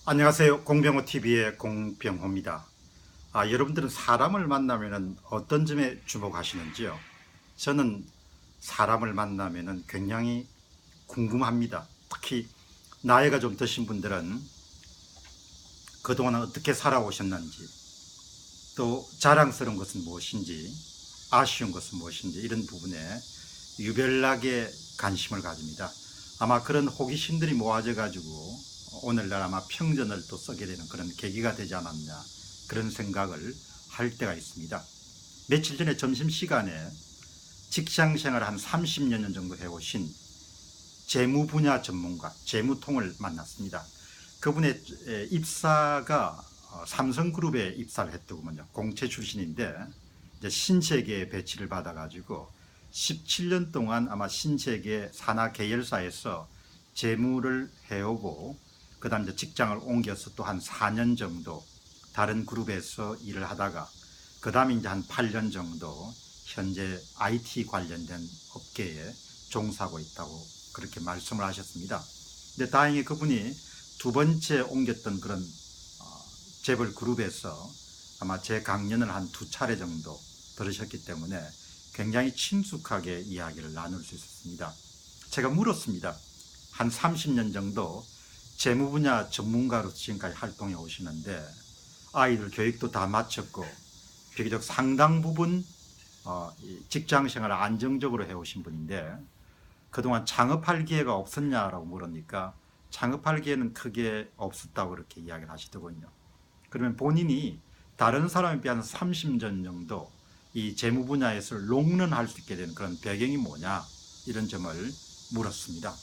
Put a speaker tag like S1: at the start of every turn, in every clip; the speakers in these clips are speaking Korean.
S1: 안녕하세요. 공병호TV의 공병호입니다. 여러분들은 사람을 만나면 어떤 점에 주목하시는지요? 저는 사람을 만나면 굉장히 궁금합니다. 특히 나이가 좀 드신 분들은 그동안 어떻게 살아오셨는지, 또 자랑스러운 것은 무엇인지, 아쉬운 것은 무엇인지, 이런 부분에 유별나게 관심을 가집니다. 아마 그런 호기심들이 모아져 가지고 오늘날 아마 평전을 또 쓰게 되는 그런 계기가 되지 않았냐, 그런 생각을 할 때가 있습니다. 며칠 전에 점심시간에 직장생활 한 30년 정도 해오신 재무 분야 전문가, 재무통을 만났습니다. 그분의 입사가 삼성그룹에 입사를 했더군요. 공채 출신인데 이제 신세계에 배치를 받아가지고 17년 동안 아마 신세계 산하 계열사에서 재무를 해오고, 그 다음 이제 직장을 옮겨서 또 한 4년 정도 다른 그룹에서 일을 하다가, 그 다음에 이제 한 8년 정도 현재 IT 관련된 업계에 종사하고 있다고 그렇게 말씀을 하셨습니다. 근데 다행히 그분이 두 번째 옮겼던 그런 재벌 그룹에서 아마 제 강연을 한 2차례 정도 들으셨기 때문에 굉장히 친숙하게 이야기를 나눌 수 있었습니다. 제가 물었습니다. 한 30년 정도 재무 분야 전문가로 지금까지 활동해 오시는데 아이들 교육도 다 마쳤고 비교적 상당 부분 직장 생활을 안정적으로 해오신 분인데 그동안 창업할 기회가 없었냐라고 물으니까 창업할 기회는 크게 없었다고 그렇게 이야기를 하시더군요. 그러면 본인이 다른 사람에 비한 30년 정도 이 재무 분야에서 롱런할 수 있게 된 그런 배경이 뭐냐, 이런 점을 물었습니다.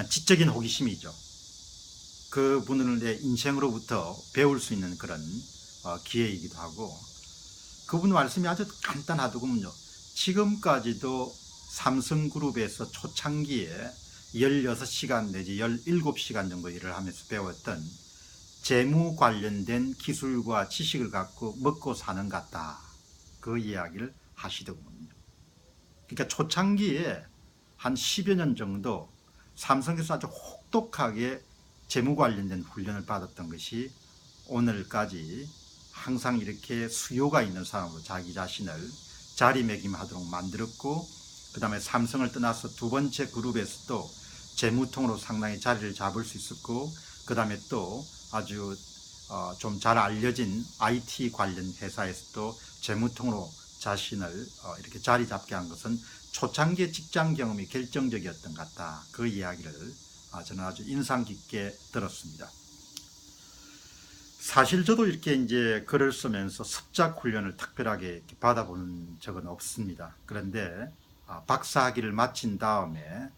S1: 지적인 호기심이죠. 그분을 내 인생으로부터 배울 수 있는 그런 기회이기도 하고, 그분 말씀이 아주 간단하더군요. 지금까지도 삼성그룹에서 초창기에 16시간 내지 17시간 정도 일을 하면서 배웠던 재무 관련된 기술과 지식을 갖고 먹고 사는 것 같다, 그 이야기를 하시더군요. 그러니까 초창기에 한 10여 년 정도 삼성에서 아주 혹독하게 재무 관련된 훈련을 받았던 것이 오늘까지 항상 이렇게 수요가 있는 사람으로 자기 자신을 자리매김하도록 만들었고, 그 다음에 삼성을 떠나서 두 번째 그룹에서도 재무통으로 상당히 자리를 잡을 수 있었고, 그 다음에 또 아주 좀 잘 알려진 IT 관련 회사에서도 재무통으로 자신을 이렇게 자리 잡게 한 것은 초창기의 직장 경험이 결정적이었던 것 같다, 그 이야기를 저는 아주 인상 깊게 들었습니다. 사실 저도 이렇게 이제 글을 쓰면서 습작 훈련을 특별하게 받아본 적은 없습니다. 그런데 박사학위를 마친 다음에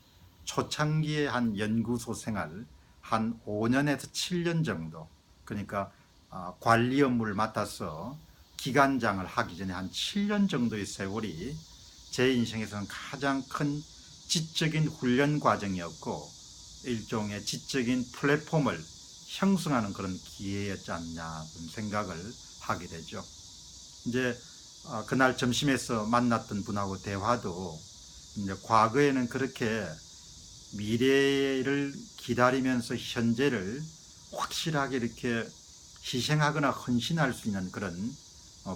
S1: 초창기에 한 연구소 생활 한 5년에서 7년 정도, 그러니까 관리 업무를 맡아서 기관장을 하기 전에 한 7년 정도의 세월이 제 인생에서는 가장 큰 지적인 훈련 과정이었고, 일종의 지적인 플랫폼을 형성하는 그런 기회였지 않냐 생각을 하게 되죠. 이제 그날 점심에서 만났던 분하고 대화도 이제 과거에는 그렇게 미래를 기다리면서 현재를 확실하게 이렇게 희생하거나 헌신할 수 있는 그런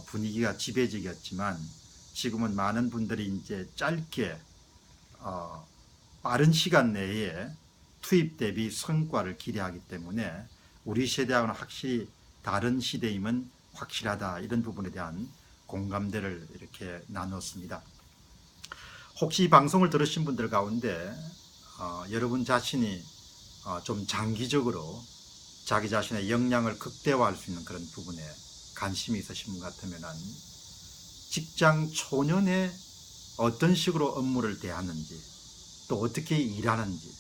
S1: 분위기가 지배적이었지만, 지금은 많은 분들이 이제 짧게 빠른 시간 내에 투입 대비 성과를 기대하기 때문에 우리 세대하고는 확실히 다른 시대임은 확실하다, 이런 부분에 대한 공감대를 이렇게 나눴습니다. 혹시 이 방송을 들으신 분들 가운데 여러분 자신이 좀 장기적으로 자기 자신의 역량을 극대화할 수 있는 그런 부분에 관심이 있으신 분 같으면 직장 초년에 어떤 식으로 업무를 대하는지, 또 어떻게 일하는지,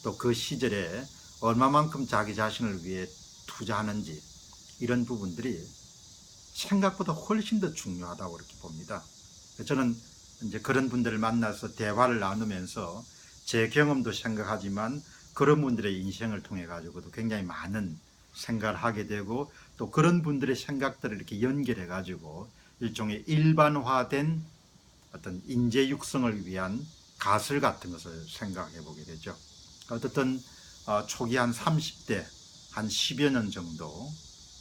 S1: 또 그 시절에 얼마만큼 자기 자신을 위해 투자하는지, 이런 부분들이 생각보다 훨씬 더 중요하다고 이렇게 봅니다. 저는 이제 그런 분들을 만나서 대화를 나누면서 제 경험도 생각하지만 그런 분들의 인생을 통해 가지고도 굉장히 많은 생각을 하게 되고, 또 그런 분들의 생각들을 이렇게 연결해 가지고 일종의 일반화된 어떤 인재 육성을 위한 가설 같은 것을 생각해 보게 되죠. 어떻든 초기 한 30대 한 10여 년 정도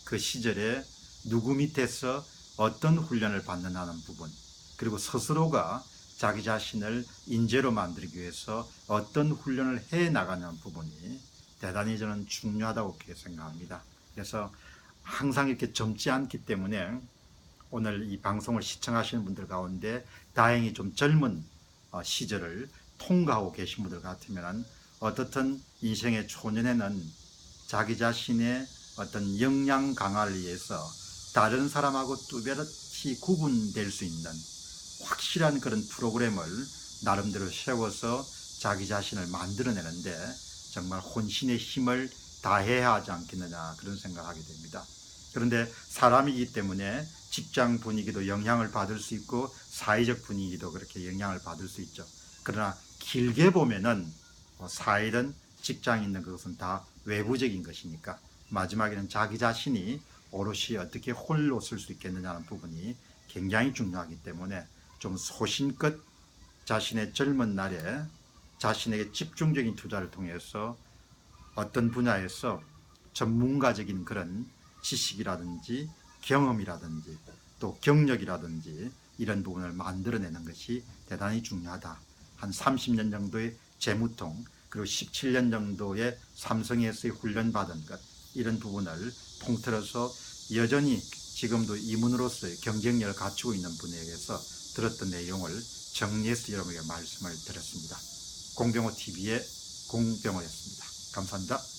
S1: 그 시절에 누구 밑에서 어떤 훈련을 받는다는 부분, 그리고 스스로가 자기 자신을 인재로 만들기 위해서 어떤 훈련을 해 나가는 부분이 대단히 저는 중요하다고 그렇게 생각합니다. 그래서 항상 이렇게 젊지 않기 때문에 오늘 이 방송을 시청하시는 분들 가운데 다행히 좀 젊은 시절을 통과하고 계신 분들 같으면 어떻든 인생의 초년에는 자기 자신의 어떤 역량 강화를 위해서 다른 사람하고 뚜렷이 구분될 수 있는 확실한 그런 프로그램을 나름대로 세워서 자기 자신을 만들어내는데 정말 혼신의 힘을 다해야 하지 않겠느냐, 그런 생각을 하게 됩니다. 그런데 사람이기 때문에 직장 분위기도 영향을 받을 수 있고 사회적 분위기도 그렇게 영향을 받을 수 있죠. 그러나 길게 보면은 사회든 직장에 있는 그것은 다 외부적인 것이니까 마지막에는 자기 자신이 오롯이 어떻게 홀로 쓸 수 있겠느냐는 부분이 굉장히 중요하기 때문에 좀 소신껏 자신의 젊은 날에 자신에게 집중적인 투자를 통해서 어떤 분야에서 전문가적인 그런 지식이라든지 경험이라든지 또 경력이라든지 이런 부분을 만들어내는 것이 대단히 중요하다. 한 30년 정도의 재무통, 그리고 17년 정도의 삼성에서의 훈련받은 것, 이런 부분을 통틀어서 여전히 지금도 이문으로서의 경쟁력을 갖추고 있는 분에게서 들었던 내용을 정리해서 여러분에게 말씀을 드렸습니다. 공병호 TV의 공병호였습니다. 감사합니다.